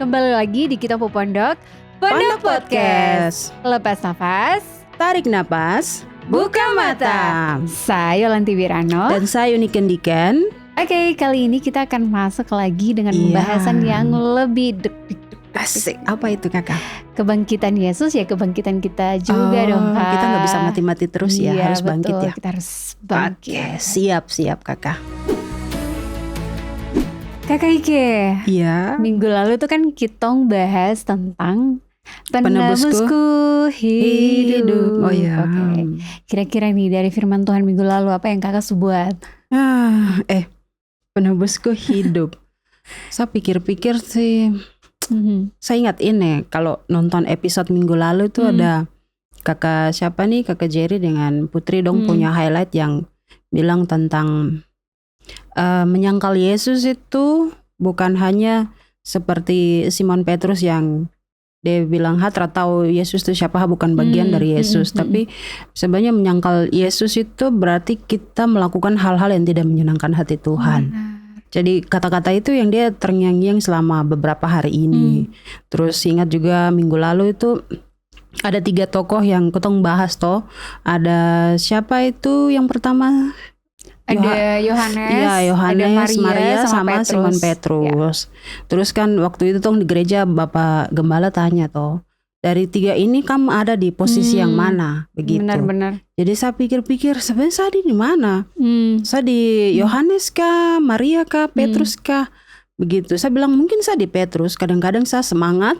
Kembali lagi di Kita Pondok Podcast. Lepas nafas, Tarik napas, buka mata. Saya Lanti Wirano. dan saya Yuni Kendikan. Oke, kali ini kita akan masuk lagi dengan pembahasan yang lebih Asik, apa itu kakak? kebangkitan Yesus ya, kebangkitan kita juga dong Kak. Kita nggak bisa mati-mati terus ya, Iya, harus bangkit betul. ya. Kita harus bangkit. Oke, siap kakak. Kakak Ike, Iya. minggu lalu tuh kan kita bahas tentang Penebusku hidup. Oh ya. Oke. Kira-kira nih dari firman Tuhan minggu lalu apa yang kakak buat? Penebusku hidup. Saya pikir-pikir sih, saya ingat ini kalau nonton episode minggu lalu itu ada kakak siapa nih, kakak Jerry dengan Putri dong punya highlight yang bilang tentang menyangkal Yesus itu bukan hanya seperti Simon Petrus yang dia bilang Hatra tahu Yesus itu siapa, bukan bagian dari Yesus. Tapi sebenarnya menyangkal Yesus itu berarti kita melakukan hal-hal yang tidak menyenangkan hati Tuhan. Jadi kata-kata itu yang dia terngiang-ngiang selama beberapa hari ini. Terus ingat juga minggu lalu itu ada 3 tokoh yang ketong bahas toh. Ada siapa itu yang pertama? Ada Yohanes, Iya, Yohanes, ada Maria sama Petrus. Simon Petrus. Terus kan waktu itu tuh di gereja Bapak Gembala tanya toh, dari 3 ini kamu ada di posisi yang mana begitu. Benar-benar. Jadi saya pikir-pikir sebenarnya saya di mana? Saya di Yohanes kah, Maria kah, Petrus kah? Begitu. Saya bilang mungkin saya di Petrus. Kadang-kadang saya semangat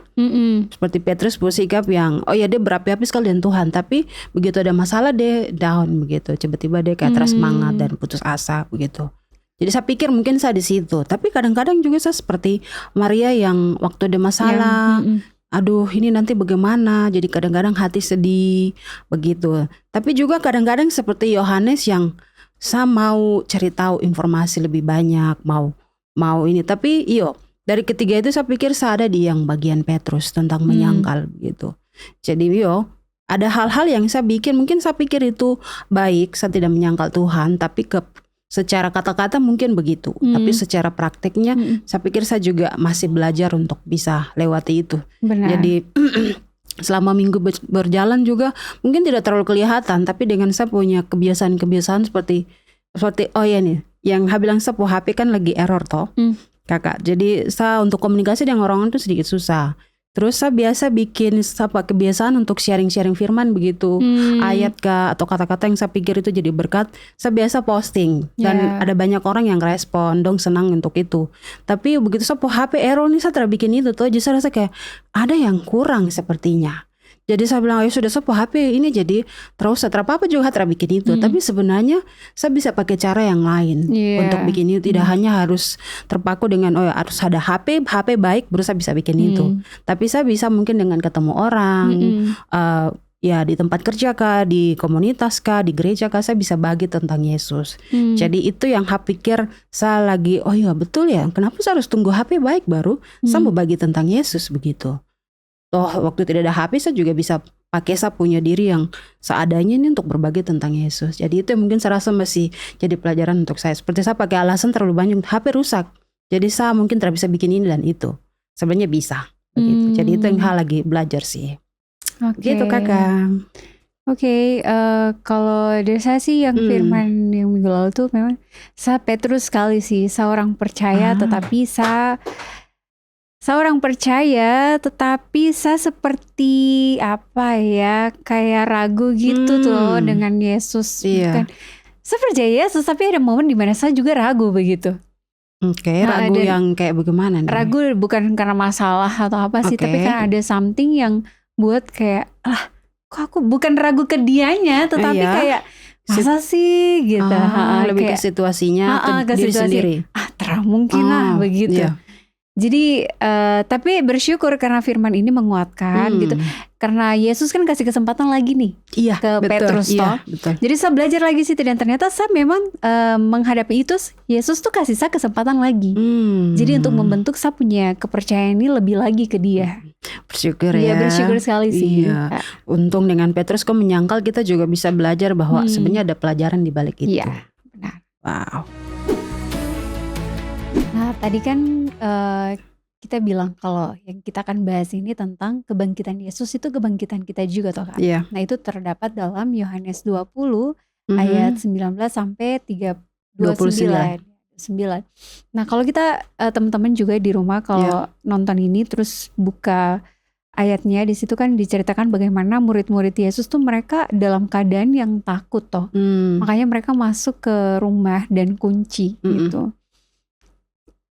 seperti Petrus bersikap yang dia berapi-api sekali dengan Tuhan, tapi begitu ada masalah dia down begitu. Tiba-tiba dia kayak semangat dan putus asa begitu. Jadi saya pikir mungkin saya di situ. Tapi kadang-kadang juga saya seperti Maria yang waktu ada masalah, aduh ini nanti bagaimana? Jadi kadang-kadang hati sedih begitu. Tapi juga kadang-kadang seperti Yohanes yang saya mau cari tahu informasi lebih banyak, mau ini. Tapi dari ketiga itu saya pikir saya ada di yang bagian Petrus tentang menyangkal gitu. Jadi ada hal-hal yang saya bikin, mungkin saya pikir itu baik, saya tidak menyangkal Tuhan, tapi secara kata-kata mungkin begitu, tapi secara prakteknya saya pikir saya juga masih belajar untuk bisa lewati itu. Benar. Jadi selama minggu berjalan juga mungkin tidak terlalu kelihatan, tapi dengan saya punya kebiasaan-kebiasaan seperti yang bilang saya HP kan lagi error toh kakak. Jadi saya untuk komunikasi dengan orang itu sedikit susah. Terus saya biasa bikin kebiasaan untuk sharing-sharing firman begitu, ayat kah atau kata-kata yang saya pikir itu jadi berkat. Saya biasa posting dan ada banyak orang yang respon dong, senang untuk itu. Tapi begitu saya HP error nih, saya tidak bikin itu tuh. Jadi saya rasa kayak ada yang kurang sepertinya. Jadi saya bilang sudah HP ini jadi terus apa juga tidak bikin itu. Tapi sebenarnya saya bisa pakai cara yang lain untuk bikin itu. Tidak hanya harus terpaku dengan harus ada HP baik baru saya bisa bikin itu. Tapi saya bisa mungkin dengan ketemu orang, di tempat kerja kah, di komunitas kah, di gereja kah, saya bisa bagi tentang Yesus. Jadi itu yang saya pikir saya lagi betul ya. Kenapa saya harus tunggu HP baik baru saya mau bagi tentang Yesus begitu. Toh waktu tidak ada HP saya juga bisa pakai saya punya diri yang seadanya ini untuk berbagi tentang Yesus. Jadi itu yang mungkin saya rasa masih jadi pelajaran untuk saya. Seperti saya pakai alasan terlalu banyak, HP rusak. Jadi saya mungkin tidak bisa bikin ini dan itu. Sebenarnya bisa begitu. Jadi itu yang lagi belajar sih. Gitu kakak. Oke, kalau dari saya sih yang firman yang minggu lalu tuh memang saya Petrus sekali sih. Seorang percaya tetapi seorang percaya tetapi saya seperti kayak ragu gitu tuh dengan Yesus. Bukan, saya percaya Yesus tapi ada momen di mana saya juga ragu begitu. Oke, ragu yang kayak bagaimana nih? Ragu bukan karena masalah atau apa sih, tapi karena ada something yang buat kayak kok aku bukan ragu ke dianya tetapi kayak masa sih gitu. Lebih kayak, ke situasinya, ke diri situasi. sendiri. Mungkin begitu. Jadi tapi bersyukur karena firman ini menguatkan gitu. Karena Yesus kan kasih kesempatan lagi nih ke Petrus toh. Betul. Jadi saya belajar lagi sih, dan ternyata saya memang menghadapi itu Yesus tuh kasih saya kesempatan lagi. Jadi untuk membentuk saya punya kepercayaan ini lebih lagi ke dia. Bersyukur ya. Bersyukur sekali sih. Iya. Untung dengan Petrus kok menyangkal, kita juga bisa belajar bahwa sebenarnya ada pelajaran di balik itu. Iya, benar. Wow. Nah tadi kan kita bilang kalau yang kita akan bahas ini tentang kebangkitan Yesus itu kebangkitan kita juga toh Kak. Iya. Nah itu terdapat dalam Yohanes 20 ayat 19 sampai 29. Nah kalau kita teman-teman juga di rumah kalau nonton ini terus buka ayatnya, di situ kan diceritakan bagaimana murid-murid Yesus tuh mereka dalam keadaan yang takut toh. Makanya mereka masuk ke rumah dan kunci gitu.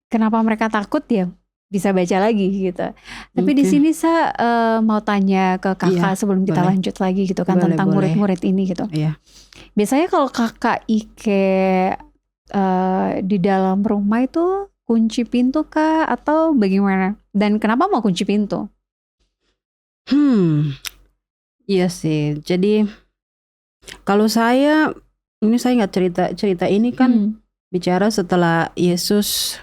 Kenapa mereka takut ya? Bisa baca lagi gitu. Tapi di sini saya mau tanya ke kakak sebelum kita lanjut lagi gitu kan tentang murid-murid ini gitu. Biasanya kalau kakak Ike di dalam rumah itu kunci pintu kah atau bagaimana? Dan kenapa mau kunci pintu? Iya sih. Jadi kalau saya nggak cerita ini kan bicara setelah Yesus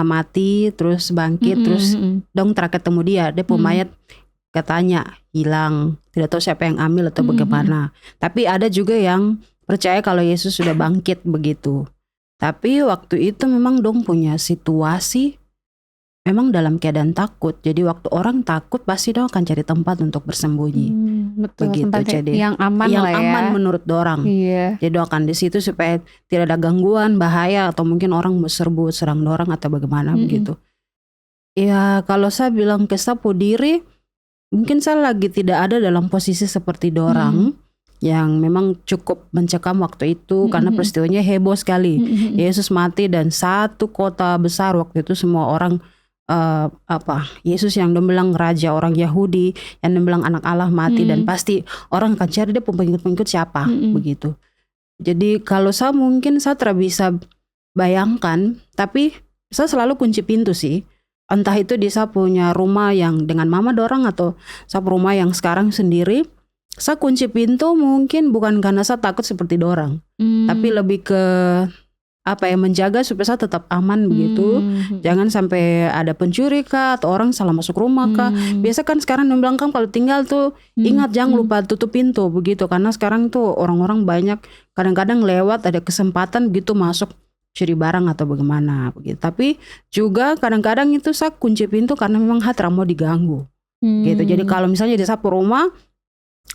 mati terus bangkit terus dong ketemu dia mayat katanya hilang, tidak tahu siapa yang ambil atau bagaimana. Tapi ada juga yang percaya kalau Yesus sudah bangkit begitu. Tapi waktu itu memang dong punya situasi memang dalam keadaan takut. Jadi waktu orang takut pasti dong akan cari tempat untuk bersembunyi. Betul, begitu. Tempat Jadi yang aman yang lah ya. aman menurut dorang. Jadi akan di situ supaya tidak ada gangguan, bahaya atau mungkin orang mau serang dorang atau bagaimana begitu. Ya kalau saya bilang ke sapu diri, mungkin saya lagi tidak ada dalam posisi seperti dorang yang memang cukup mencekam waktu itu karena peristiwanya heboh sekali. Yesus mati dan satu kota besar waktu itu semua orang Yesus yang bilang raja orang Yahudi, yang bilang anak Allah mati dan pasti orang akan cari dia pengikut siapa begitu. Jadi kalau saya mungkin saya tidak bisa bayangkan, tapi saya selalu kunci pintu sih. Entah itu di saya punya rumah yang dengan mama dorang atau saya rumah yang sekarang sendiri, saya kunci pintu mungkin bukan karena saya takut seperti dorang, tapi lebih ke menjaga supaya saya tetap aman begitu. Jangan sampai ada pencuri kah atau orang salah masuk rumah kah. Biasa kan sekarang bilang kan kalau tinggal tuh ingat jangan lupa tutup pintu begitu, karena sekarang tuh orang-orang banyak kadang-kadang lewat ada kesempatan begitu masuk curi barang atau bagaimana begitu. Tapi juga kadang-kadang itu saya kunci pintu karena memang hati mau diganggu gitu. Jadi kalau misalnya di sapu rumah,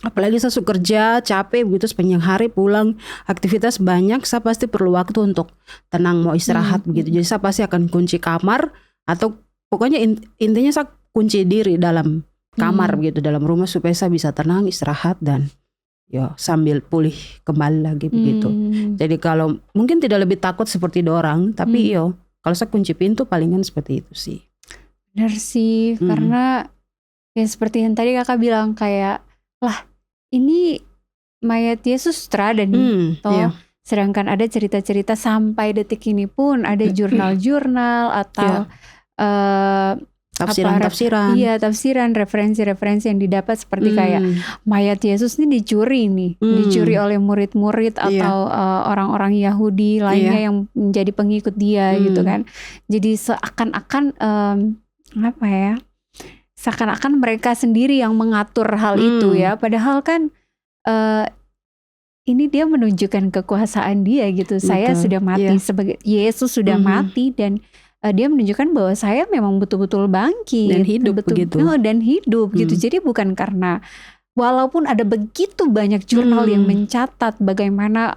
apalagi saya kerja capek begitu sepanjang hari pulang aktivitas banyak, saya pasti perlu waktu untuk tenang mau istirahat begitu. Jadi saya pasti akan kunci kamar atau pokoknya intinya saya kunci diri dalam kamar begitu, dalam rumah supaya saya bisa tenang istirahat dan sambil pulih kembali lagi begitu. Jadi kalau mungkin tidak lebih takut seperti dorang, tapi kalau saya kunci pintu palingan seperti itu sih. Benar sih, karena ya seperti yang tadi kakak bilang kayak lah ini mayat Yesus terada nih sedangkan ada cerita-cerita sampai detik ini pun ada jurnal-jurnal atau tafsiran. Tafsiran, referensi-referensi yang didapat seperti kayak mayat Yesus ini dicuri oleh murid-murid atau orang-orang Yahudi lainnya yang menjadi pengikut dia gitu kan. Jadi seakan-akan seakan-akan mereka sendiri yang mengatur hal itu ya. Padahal kan ini dia menunjukkan kekuasaan dia gitu. Betul. Saya sudah mati sebagai Yesus sudah mati dan dia menunjukkan bahwa saya memang betul-betul bangkit dan hidup begitu. Dan hidup gitu. Jadi bukan karena walaupun ada begitu banyak jurnal yang mencatat bagaimana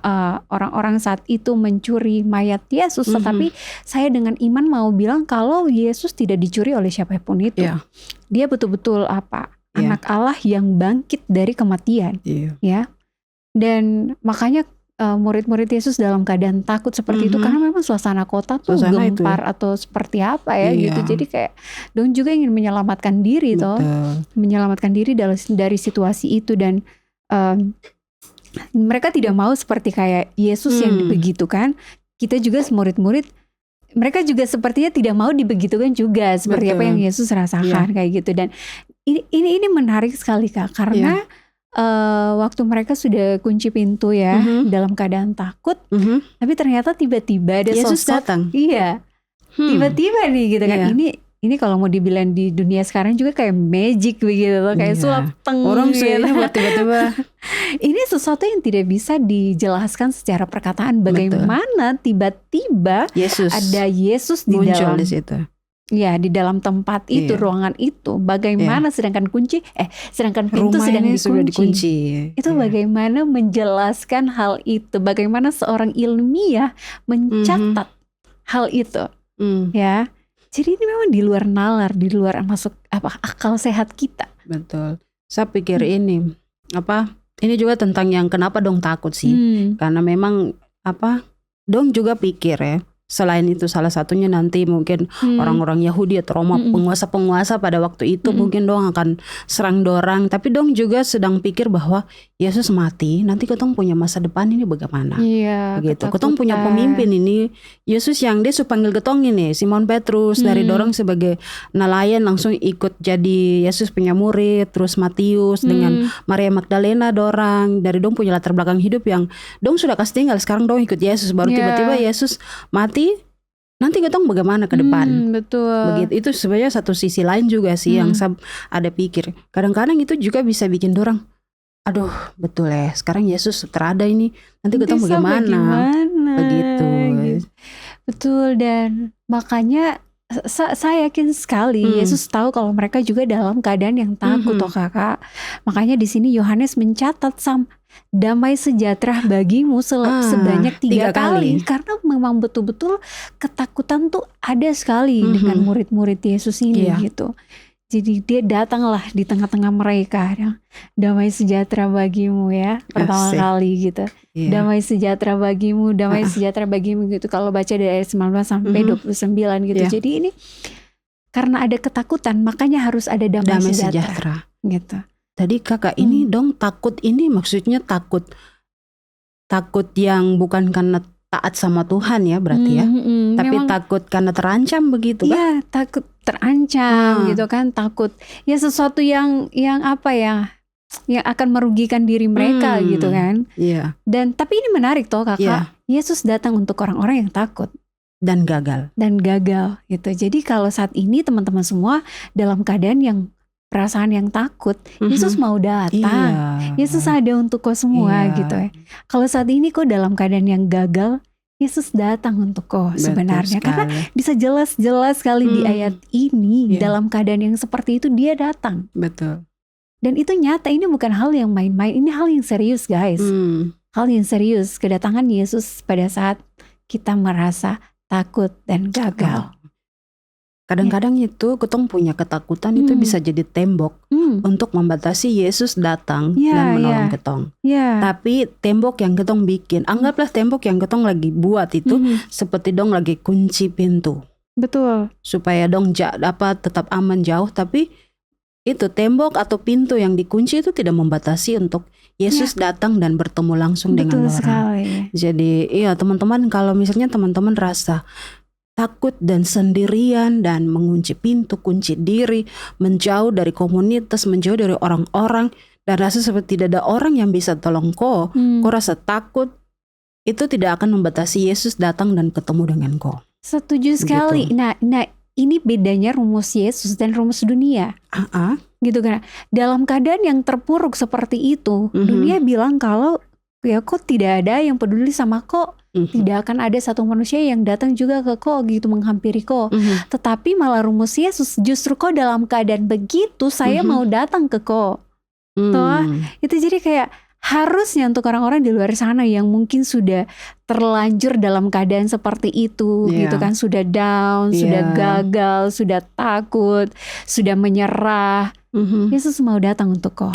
orang-orang saat itu mencuri mayat Yesus, tetapi saya dengan iman mau bilang kalau Yesus tidak dicuri oleh siapapun itu. Dia betul-betul anak Allah yang bangkit dari kematian. Ya. Dan makanya murid-murid Yesus dalam keadaan takut seperti itu karena memang suasana kota tuh gempar atau seperti apa ya gitu. Jadi kayak dong juga ingin menyelamatkan diri menyelamatkan diri dari situasi itu dan mereka tidak mau seperti kayak Yesus yang dibegitukan. Kita juga murid-murid mereka juga sepertinya tidak mau dibegitukan juga seperti apa yang Yesus rasakan kayak gitu. Dan ini menarik sekali Kak karena waktu mereka sudah kunci pintu dalam keadaan takut, tapi ternyata tiba-tiba ada Yesus sosok datang. Tiba-tiba nih gitu kan. Ini kalau mau dibilang di dunia sekarang juga kayak magic begitu loh, kayak sulap teng. Orang buat tiba-tiba. Ini sesuatu yang tidak bisa dijelaskan secara perkataan bagaimana tiba-tiba Yesus ada Yesus di muncul dalam di situ. Ya, di dalam tempat itu, ruangan itu, bagaimana sedangkan sedangkan pintu Rumah sedang ini sudah dikunci. dikunci. Itu bagaimana menjelaskan hal itu, bagaimana seorang ilmiah mencatat hal itu, ya. Jadi ini memang di luar nalar, di luar masuk akal sehat kita. Betul. Saya pikir ini juga tentang yang kenapa dong takut sih? Karena memang dong juga pikir ya. Selain itu salah satunya nanti mungkin orang-orang Yahudi atau Roma, penguasa-penguasa pada waktu itu mungkin dong akan serang dorang. Tapi dong juga sedang pikir bahwa Yesus mati, nanti ketong punya masa depan ini bagaimana? Iya, begitu. Ketong punya pemimpin ini, Yesus yang dia panggil ketong ini, Simon Petrus dari dorang sebagai nelayan langsung ikut jadi Yesus punya murid. Terus Matius dengan Maria Magdalena dorang dari dong punya latar belakang hidup yang dong sudah kasih tinggal, sekarang dong ikut Yesus. Baru tiba-tiba Yesus mati, nanti ketong bagaimana ke depan? Betul. Begitu. Itu sebenarnya satu sisi lain juga sih yang saya ada pikir. Kadang-kadang itu juga bisa bikin dorang, aduh betul ya, sekarang Yesus terada ini, nanti ketong bagaimana? Begitu. Betul, dan makanya saya yakin sekali Yesus tahu kalau mereka juga dalam keadaan yang takut, kakak. Makanya di sini Yohanes mencatat damai sejahtera bagimu sebanyak 3 kali. Karena memang betul-betul ketakutan tuh ada sekali dengan murid-murid Yesus ini gitu. Jadi dia datanglah di tengah-tengah mereka, damai sejahtera bagimu ya, pertama kali gitu. Damai sejahtera bagimu, damai sejahtera bagimu gitu. Kalau baca dari ayat 19 sampai 29 gitu. Jadi ini karena ada ketakutan, makanya harus ada damai sejahtera gitu. Tadi kakak ini dong takut ini maksudnya takut yang bukan karena taat sama Tuhan ya berarti ya, tapi memang, takut karena terancam begitu kan? Iya, takut terancam gitu kan, takut ya sesuatu yang apa ya, yang akan merugikan diri mereka gitu kan. Iya. Dan tapi ini menarik toh kakak, Yesus datang untuk orang-orang yang takut dan gagal gitu. Jadi kalau saat ini teman-teman semua dalam keadaan yang perasaan yang takut, Yesus mau datang. Yesus ada untuk kau semua gitu ya. Kalau saat ini kau dalam keadaan yang gagal, Yesus datang untuk kau sebenarnya. Karena bisa jelas-jelas sekali di ayat ini, dalam keadaan yang seperti itu dia datang. Betul. Dan itu nyata, ini bukan hal yang main-main, ini hal yang serius guys. Hal yang serius, kedatangan Yesus pada saat kita merasa takut dan gagal. Kadang-kadang itu ketong punya ketakutan itu bisa jadi tembok untuk membatasi Yesus datang dan menolong ketong. Tapi tembok yang ketong bikin, anggaplah tembok yang ketong lagi buat itu seperti dong lagi kunci pintu. Betul. Supaya dong tetap aman jauh, tapi itu tembok atau pintu yang dikunci itu tidak membatasi untuk Yesus datang dan bertemu langsung dengan orang. Sekali. Jadi teman-teman, kalau misalnya teman-teman rasa takut dan sendirian dan mengunci pintu, kunci diri, menjauh dari komunitas, menjauh dari orang-orang, dan rasa seperti tidak ada orang yang bisa tolong kau rasa takut, itu tidak akan membatasi Yesus datang dan ketemu dengan kau. Setuju sekali. Nah ini bedanya rumus Yesus dan rumus dunia. Gitu kan. Dalam keadaan yang terpuruk seperti itu, dunia bilang kalau ya kok tidak ada yang peduli sama kok. Tidak akan ada satu manusia yang datang juga ke kau gitu menghampiri kau. Tetapi malah rumus Yesus, justru kau dalam keadaan begitu saya mau datang ke kau. Itu jadi kayak harusnya untuk orang-orang di luar sana yang mungkin sudah terlanjur dalam keadaan seperti itu gitu kan, sudah down, sudah gagal, sudah takut, sudah menyerah, Yesus mau datang untuk kau.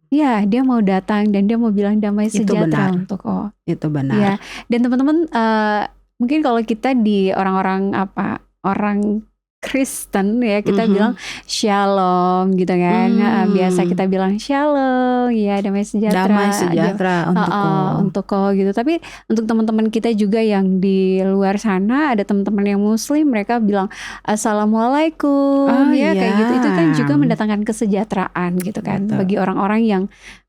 Ya, dia mau datang dan dia mau bilang damai sejahtera untuk Itu benar. Ya, dan teman-teman mungkin kalau kita di orang orang Kristen ya kita bilang shalom gitu kan. Biasa kita bilang shalom, ya damai sejahtera untuk kau gitu. Tapi untuk teman-teman kita juga yang di luar sana, ada teman-teman yang muslim, mereka bilang assalamualaikum kayak gitu. Itu kan juga mendatangkan kesejahteraan gitu kan. Betul. Bagi orang-orang yang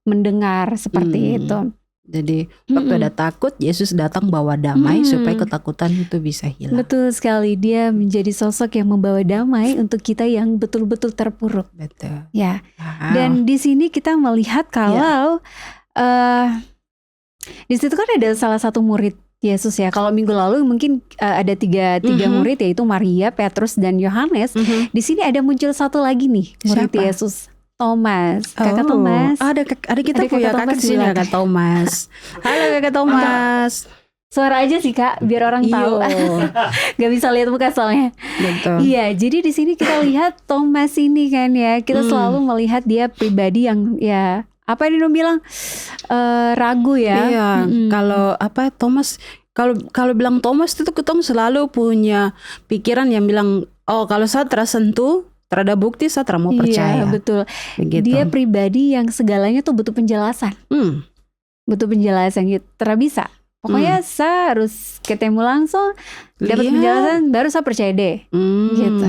mendengar seperti itu. Jadi waktu ada takut, Yesus datang bawa damai supaya ketakutan itu bisa hilang. Betul sekali, dia menjadi sosok yang membawa damai untuk kita yang betul-betul terpuruk. Betul. Ya. Dan di sini kita melihat kalau di situ kan ada salah satu murid Yesus ya. Kalau minggu lalu mungkin ada tiga murid, yaitu Maria, Petrus, dan Yohanes. Di sini ada muncul satu lagi nih murid Siapa? Yesus, Thomas. Kakak Thomas. Ada kita punya kakak di sini, Kakak Thomas. Halo Kakak Thomas. Suara aja sih Kak, biar orang tahu. Gak bisa lihat muka soalnya. Betul. Iya, jadi di sini kita lihat Thomas ini kan ya. Kita selalu melihat dia pribadi yang ya, apa yang dia bilang, ragu ya. Iya, kalau Thomas, kalau bilang Thomas itu ketemu selalu punya pikiran yang bilang, oh kalau saya tersentuh, terhadap bukti saya mau percaya. Iya, betul. Begitu. Dia pribadi yang segalanya tuh butuh penjelasan. Butuh penjelasan gitu, bisa. Pokoknya saya harus ketemu langsung, dapat penjelasan, baru saya percaya deh. Gitu.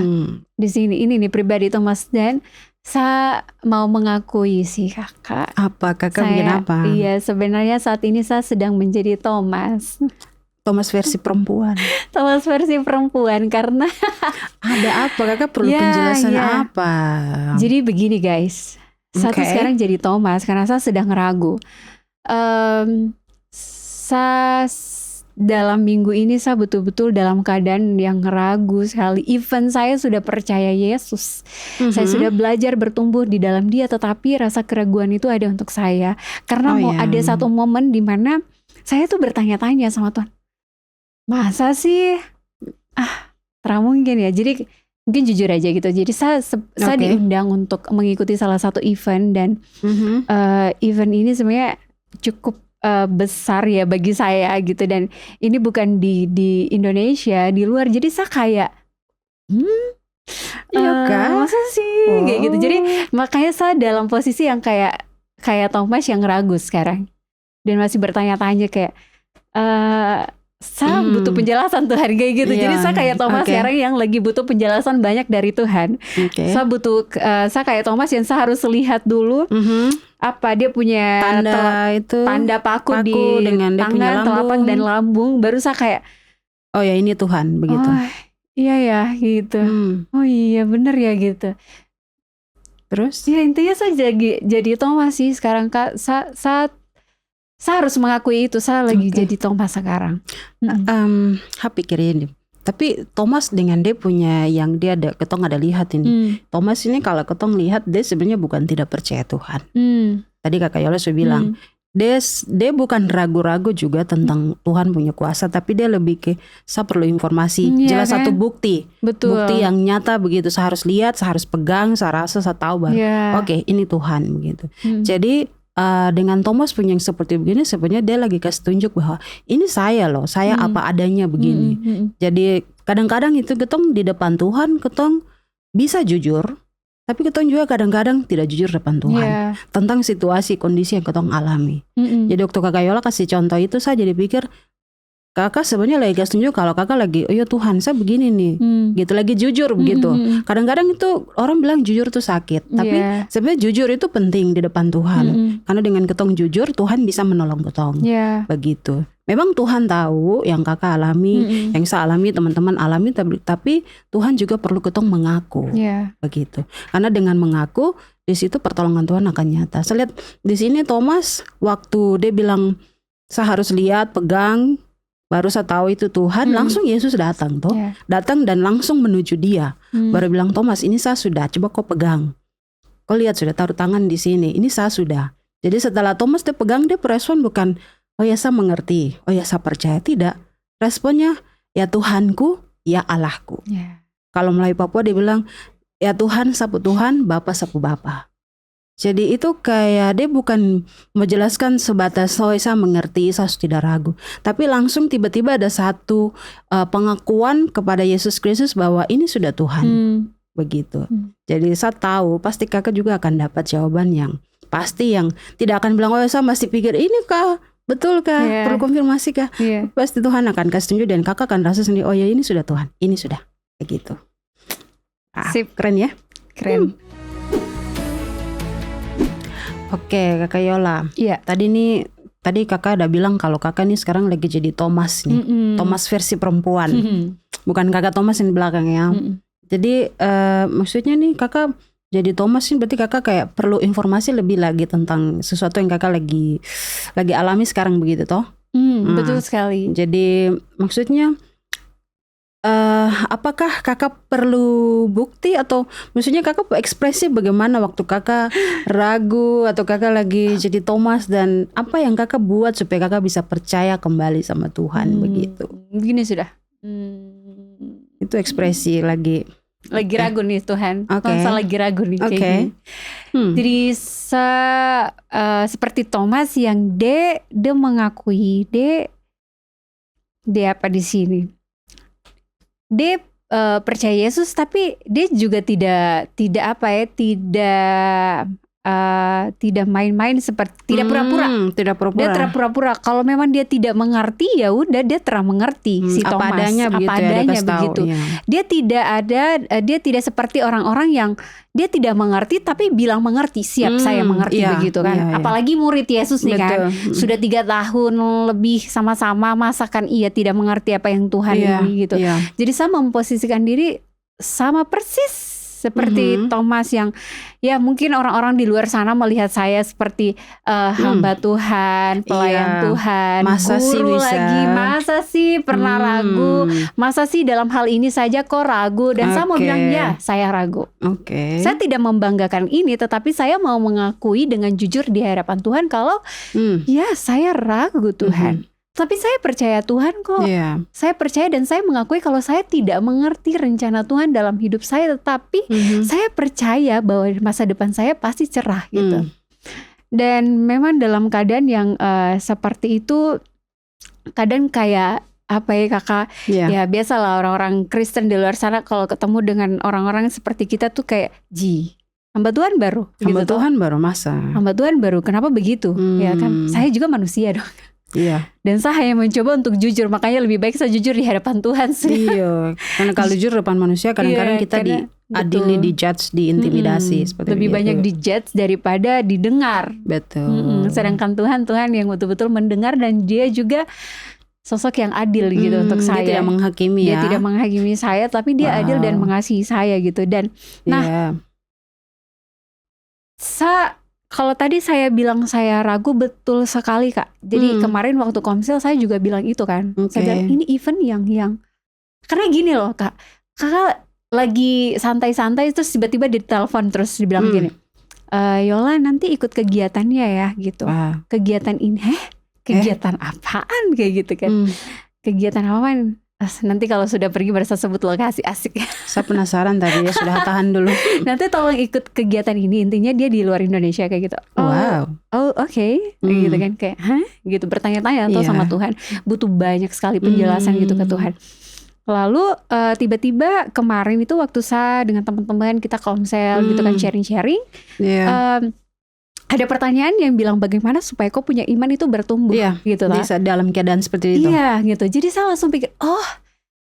Di sini ini nih pribadi Thomas, dan saya mau mengakui sih Kakak. Apa Kakak bikin apa? Iya, sebenarnya saat ini saya sedang menjadi Thomas. Thomas versi perempuan. Thomas versi perempuan karena ada apa? Kakak perlu penjelasan apa? Jadi begini guys, saya tuh sekarang jadi Thomas karena saya sedang ragu. Saya dalam minggu ini saya betul-betul dalam keadaan yang ragu sekali. Even saya sudah percaya Yesus, saya sudah belajar bertumbuh di dalam Dia, tetapi rasa keraguan itu ada untuk saya. Karena ada satu momen di mana saya tuh bertanya-tanya sama Tuhan, masa sih mungkin ya. Jadi mungkin jujur aja gitu. Jadi saya diundang untuk mengikuti salah satu event, dan event ini sebenarnya cukup besar ya bagi saya gitu, dan ini bukan di Indonesia, di luar. Jadi saya kayak masa sih kayak gitu. Jadi makanya saya dalam posisi yang kayak Thomas yang ragu sekarang, dan masih bertanya-tanya kayak saya butuh penjelasan Tuhan kayak gitu. Jadi saya kayak Thomas sekarang yang lagi butuh penjelasan banyak dari Tuhan. Saya butuh, saya kayak Thomas yang saya harus lihat dulu apa dia punya tanda paku di dengan tangan, telapak dan lambung. Baru saya kayak, oh ya ini Tuhan begitu. Oh, iya ya gitu. Oh iya bener ya gitu. Terus? Ya intinya saya jadi Thomas sih sekarang Kak. Saya harus mengakui itu, saya lagi jadi Thomas sekarang. Pikirin deh. Tapi Thomas dengan dia punya yang dia ada, ketong ada lihat ini. Thomas ini kalau ketong lihat dia sebenarnya bukan tidak percaya Tuhan. Tadi Kakak Yola sudah bilang, dia bukan ragu-ragu juga tentang Tuhan punya kuasa, tapi dia lebih ke saya perlu informasi, jelas satu bukti. Betul. Bukti yang nyata begitu. Saya harus lihat, saya harus pegang, saya rasa, saya tahu baru. Oke, ini Tuhan begitu. Jadi dengan Thomas punya yang seperti begini, sebenarnya dia lagi kasih tunjuk bahwa ini saya loh, saya apa adanya begini. Jadi kadang-kadang itu ketong di depan Tuhan, ketong bisa jujur, tapi ketong juga kadang-kadang tidak jujur depan Tuhan tentang situasi kondisi yang ketong alami. Jadi waktu Kakak Yola kasih contoh itu, saya jadi pikir Kakak sebenarnya lagi kasih tunjuk kalau Kakak lagi, oh ya Tuhan saya begini nih, gitu, lagi jujur begitu. Kadang-kadang itu orang bilang jujur tuh sakit, tapi sebenarnya jujur itu penting di depan Tuhan. Karena dengan ketong jujur, Tuhan bisa menolong ketong. Begitu. Memang Tuhan tahu yang Kakak alami, yang saya alami, teman-teman alami, tapi Tuhan juga perlu ketong mengaku. Begitu. Karena dengan mengaku, di situ pertolongan Tuhan akan nyata. Saya lihat di sini Thomas waktu dia bilang saya harus lihat, pegang, baru saya tahu itu Tuhan, langsung Yesus datang toh. Datang dan langsung menuju dia. Baru bilang, Thomas ini saya sudah, coba kau pegang. Kau lihat sudah taruh tangan di sini, ini saya sudah. Jadi setelah Thomas dia pegang, dia respon bukan, oh ya saya mengerti, oh ya saya percaya, tidak. Responnya, ya Tuhanku, ya Allahku. Kalau Melayu Papua dia bilang, ya Tuhan sapu Tuhan, Bapa sapu Bapa. Jadi itu kayak dia bukan menjelaskan sebatas saya mengerti, saya tidak ragu. Tapi langsung tiba-tiba ada satu pengakuan kepada Yesus Kristus bahwa ini sudah Tuhan. Begitu. Jadi saya tahu pasti Kakak juga akan dapat jawaban yang pasti, yang tidak akan bilang, oh saya masih pikir ini kah? Betul kah? Perlu konfirmasi kah? Pasti Tuhan akan kasih tunjuk dan Kakak akan rasa sendiri, oh ya ini sudah Tuhan, ini sudah. Begitu. Sip. Keren ya? Keren. Oke, Kakak Yola. Tadi Kakak udah bilang kalau Kakak nih sekarang lagi jadi Thomas nih. Thomas versi perempuan. Bukan Kakak Thomas yang di belakang ya. Jadi maksudnya nih Kakak jadi Thomas ini berarti Kakak kayak perlu informasi lebih lagi tentang sesuatu yang Kakak lagi alami sekarang begitu toh? Betul sekali. Jadi maksudnya apakah kakak perlu bukti atau maksudnya kakak ekspresi bagaimana waktu kakak ragu atau kakak lagi jadi Thomas, dan apa yang kakak buat supaya kakak bisa percaya kembali sama Tuhan begitu? Begini sudah. Itu ekspresi lagi ragu nih Tuhan. Okay. Lagi ragu nih kayak gini. Jadi seperti Thomas yang dia mengakui dia apa di sini. Dia percaya Yesus, tapi dia juga tidak main-main seperti tidak pura-pura. Dia pura-pura. Kalau memang dia tidak mengerti, ya udah dia terang mengerti si Thomas. Apa adanya begitu. Dia tidak seperti orang-orang yang dia tidak mengerti tapi bilang mengerti. Saya mengerti begitu kan. Apalagi murid Yesus nih kan. Sudah 3 tahun lebih sama-sama, masakan ia tidak mengerti apa yang Tuhan ini gitu. Jadi saya memposisikan diri sama persis seperti Thomas yang ya mungkin orang-orang di luar sana melihat saya seperti hamba Tuhan, pelayan Tuhan, masa guru sih lagi, masa sih pernah ragu, masa sih dalam hal ini saja kok ragu, dan saya mau bilang ya saya ragu. Saya tidak membanggakan ini, tetapi saya mau mengakui dengan jujur di hadapan Tuhan kalau ya saya ragu Tuhan. Tapi saya percaya Tuhan kok. Saya percaya dan saya mengakui kalau saya tidak mengerti rencana Tuhan dalam hidup saya, tetapi saya percaya bahwa masa depan saya pasti cerah gitu. Dan memang dalam keadaan yang seperti itu, kadang kayak apa ya kakak, ya biasalah orang-orang Kristen di luar sana kalau ketemu dengan orang-orang seperti kita tuh kayak hamba Tuhan baru. Hamba gitu Tuhan baru masa. Hamba Tuhan baru, kenapa begitu? Ya kan, saya juga manusia dong. Dan saya hanya mencoba untuk jujur, makanya lebih baik saya jujur di hadapan Tuhan sih. Karena kalau jujur di depan manusia kadang-kadang kita diadili, dijudge, diintimidasi seperti lebih begitu. Banyak dijudge daripada didengar. Betul. Sedangkan Tuhan yang betul-betul mendengar, dan dia juga sosok yang adil gitu untuk saya. Dia tidak menghakimi Dia tidak menghakimi saya, tapi dia adil dan mengasihi saya gitu. Dan kalau tadi saya bilang saya ragu, betul sekali Kak. Jadi kemarin waktu komsel saya juga bilang itu kan. Saya bilang ini event yang karena gini loh Kak. Kakak lagi santai-santai terus tiba-tiba ditelepon terus dibilang gini. Yola nanti ikut kegiatannya ya gitu. Kegiatan ini, kegiatan apaan kayak gitu kan. Kegiatan apaan? Nanti kalau sudah pergi baru saya sebut lokasi, asik. Saya penasaran tadi ya, sudah tahan dulu. Nanti tolong ikut kegiatan ini, intinya dia di luar Indonesia kayak gitu. Oke. Gitu kan, kayak gitu, bertanya-tanya atau sama Tuhan, butuh banyak sekali penjelasan gitu ke Tuhan. Lalu tiba-tiba kemarin itu waktu saya dengan teman-teman kita komsel gitu kan, sharing-sharing. Ada pertanyaan yang bilang bagaimana supaya kau punya iman itu bertumbuh gitu lah. Dalam keadaan seperti itu. Gitu. Jadi saya langsung pikir,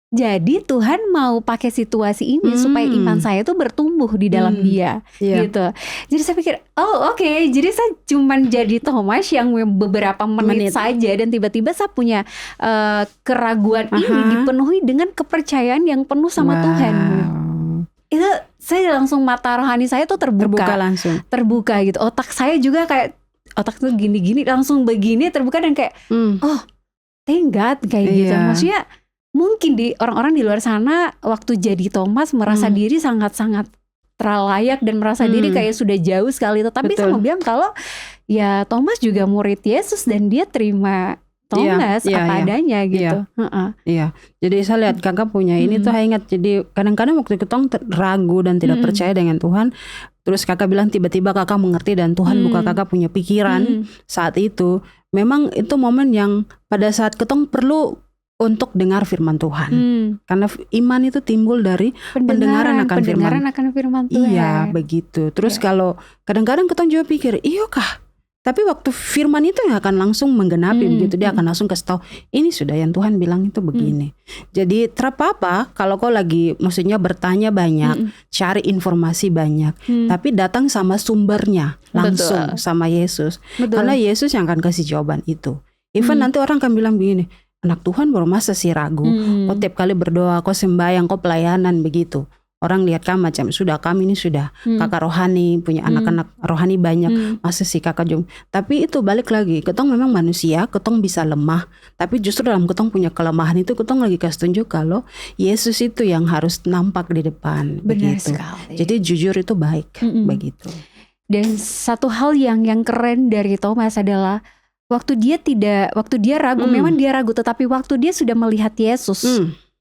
jadi Tuhan mau pakai situasi ini supaya iman saya itu bertumbuh di dalam dia gitu. Jadi saya pikir, oke. Jadi saya cuman jadi Thomas yang beberapa menit saja, dan tiba-tiba saya punya keraguan ini dipenuhi dengan kepercayaan yang penuh sama Tuhan. Itu saya langsung, mata rohani saya tuh terbuka gitu. Otak saya juga kayak, otak tuh gini-gini langsung begini terbuka, dan kayak thank God kayak gitu. Maksudnya mungkin di orang-orang di luar sana waktu jadi Thomas merasa diri sangat-sangat terlayak dan merasa diri kayak sudah jauh sekali. Tetapi saya mau bilang kalau ya Thomas juga murid Yesus dan dia terima Thomas adanya gitu. Jadi saya lihat kakak punya ini tuh ingat. Jadi kadang-kadang waktu ketong ragu dan tidak percaya dengan Tuhan, terus kakak bilang tiba-tiba kakak mengerti dan Tuhan buka kakak punya pikiran saat itu. Memang itu momen yang pada saat ketong perlu untuk dengar firman Tuhan. Karena iman itu timbul dari pendengaran akan firman Tuhan. Iya begitu. Terus kalau kadang-kadang ketong juga pikir, iya kah? Tapi waktu firman itu yang akan langsung menggenapi begitu, dia akan langsung kasih tahu ini sudah yang Tuhan bilang itu begini. Jadi terapa-apa kalau kau lagi maksudnya bertanya banyak, cari informasi banyak, tapi datang sama sumbernya langsung sama Yesus. Karena Yesus yang akan kasih jawaban itu. Even nanti orang akan bilang begini, anak Tuhan baru masa sih ragu, kau tiap kali berdoa, kau sembahyang, kau pelayanan begitu. Orang lihat kamu macam sudah kami ini sudah kakak rohani, punya anak-anak rohani banyak, masa sih kakak jom. Tapi itu balik lagi, ketong memang manusia, ketong bisa lemah. Tapi justru dalam ketong punya kelemahan itu, ketong lagi kasih tunjuk kalau Yesus itu yang harus nampak di depan. Benar begitu. sekali. Jadi jujur itu baik, begitu. Dan satu hal yang keren dari Thomas adalah waktu dia ragu, memang dia ragu, tetapi waktu dia sudah melihat Yesus,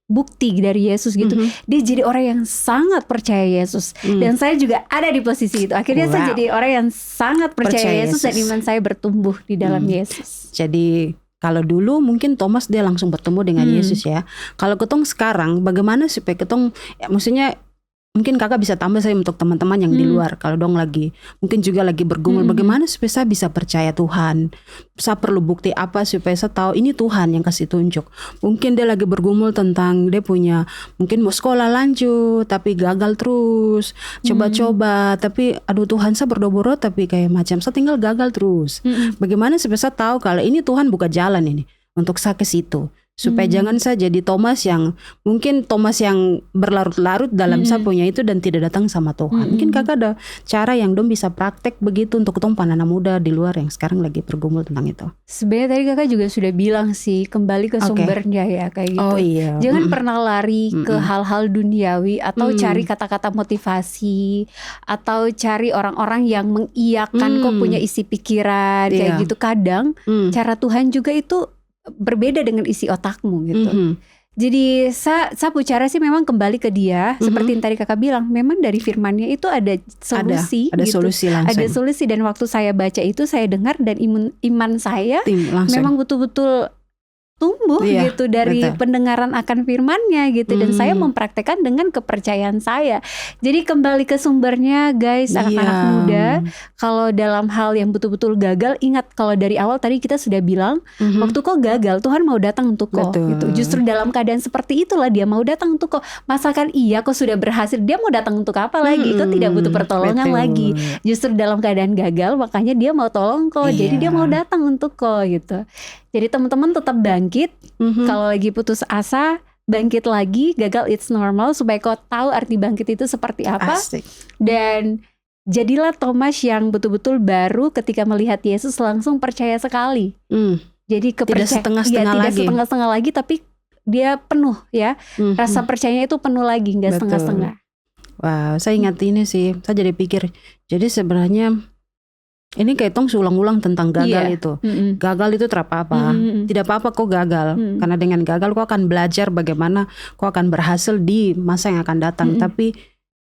bukti dari Yesus gitu, dia jadi orang yang sangat percaya Yesus. Dan saya juga ada di posisi itu. Akhirnya saya jadi orang yang sangat percaya Yesus, dan iman saya bertumbuh di dalam Yesus. Jadi kalau dulu mungkin Thomas dia langsung bertemu dengan Yesus ya. Kalau ketong sekarang bagaimana supaya ketong maksudnya mungkin kakak bisa tambah saya untuk teman-teman yang di luar, kalau dong lagi mungkin juga lagi bergumul, bagaimana supaya saya bisa percaya Tuhan, saya perlu bukti apa supaya saya tahu ini Tuhan yang kasih tunjuk. Mungkin dia lagi bergumul tentang dia punya mungkin mau sekolah lanjut tapi gagal terus, coba-coba tapi aduh Tuhan saya berdoa tapi kayak macam saya tinggal gagal terus. Bagaimana supaya saya tahu kalau ini Tuhan buka jalan ini untuk saya ke situ. Supaya jangan saya jadi Thomas yang mungkin Thomas yang berlarut-larut dalam sapunya itu dan tidak datang sama Tuhan. Mungkin kakak ada cara yang dong bisa praktek begitu untuk ketong anak muda di luar yang sekarang lagi bergumul tentang itu. Sebenarnya tadi kakak juga sudah bilang sih, kembali ke sumbernya ya kayak gitu. Oh iya. Jangan pernah lari ke hal-hal duniawi atau cari kata-kata motivasi atau cari orang-orang yang mengiyakan kok punya isi pikiran kayak gitu. Kadang cara Tuhan juga itu berbeda dengan isi otakmu gitu. Jadi saya bicara sih memang kembali ke dia, seperti yang tadi kakak bilang, memang dari firmannya itu ada solusi, ada gitu. solusi langsung. Ada solusi, dan waktu saya baca itu saya dengar dan iman saya memang betul-betul tumbuh gitu dari pendengaran akan firman-Nya gitu, dan saya mempraktekkan dengan kepercayaan saya. Jadi kembali ke sumbernya guys, anak-anak muda, kalau dalam hal yang betul-betul gagal, ingat kalau dari awal tadi kita sudah bilang, waktu kau gagal Tuhan mau datang untuk kau gitu. Justru dalam keadaan seperti itulah dia mau datang untuk kau. Masakan iya kau sudah berhasil, dia mau datang untuk apa lagi? Kau tidak butuh pertolongan lagi. Justru dalam keadaan gagal makanya dia mau tolong kau. Jadi dia mau datang untuk kau gitu. Jadi teman-teman tetap bangkit. Kalau lagi putus asa, bangkit lagi. Gagal it's normal, supaya kau tahu arti bangkit itu seperti apa. Asik. Dan jadilah Thomas yang betul-betul baru ketika melihat Yesus langsung percaya sekali. Jadi tidak setengah-setengah lagi. Tidak setengah-setengah lagi, tapi dia penuh ya. Rasa percayanya itu penuh lagi, nggak setengah-setengah. Wow, saya ingat ini sih. Saya jadi pikir, jadi sebenarnya ini kayak tong ulang-ulang tentang gagal itu. Gagal itu tidak apa-apa. Tidak apa-apa kok gagal. Karena dengan gagal kau akan belajar bagaimana kau akan berhasil di masa yang akan datang. Tapi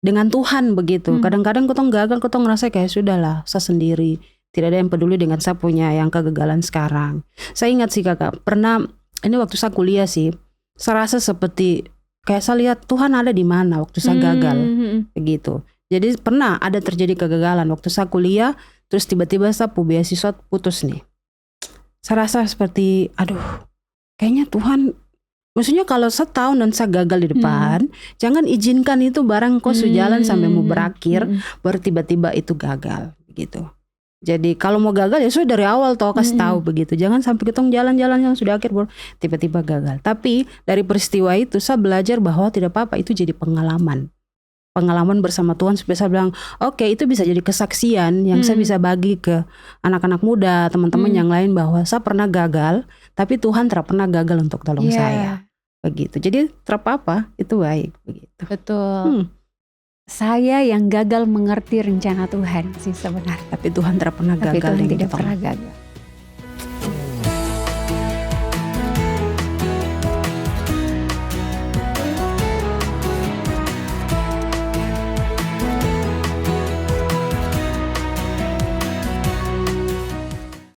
dengan Tuhan begitu. Kadang-kadang kau gagal, kau ngerasa kayak sudahlah, saya sendiri. Tidak ada yang peduli dengan saya punya yang kegagalan sekarang. Saya ingat sih kakak, pernah ini waktu saya kuliah sih, saya rasa seperti kayak saya lihat Tuhan ada di mana waktu saya gagal. Begitu. Jadi pernah ada terjadi kegagalan waktu saya kuliah. Terus tiba-tiba saya beasiswa putus nih. Saya rasa seperti, aduh, kayaknya Tuhan, maksudnya kalau saya tahu dan saya gagal di depan, jangan izinkan itu barang kau sejalan sampai mau berakhir, baru tiba-tiba itu gagal, begitu. Jadi kalau mau gagal ya sudah dari awal toh kasih tahu begitu. Jangan sampai ketong jalan-jalan yang sudah akhir baru tiba-tiba gagal. Tapi dari peristiwa itu saya belajar bahwa tidak apa-apa, itu jadi pengalaman bersama Tuhan, supaya saya bilang oke, itu bisa jadi kesaksian yang saya bisa bagi ke anak-anak muda, teman-teman yang lain, bahwa saya pernah gagal tapi Tuhan tidak pernah gagal untuk tolong saya begitu. Jadi tidak apa-apa, itu baik begitu. Betul. Saya yang gagal mengerti rencana Tuhan sih sebenarnya, tapi Tuhan tidak pernah gagal. Tidak pernah gagal.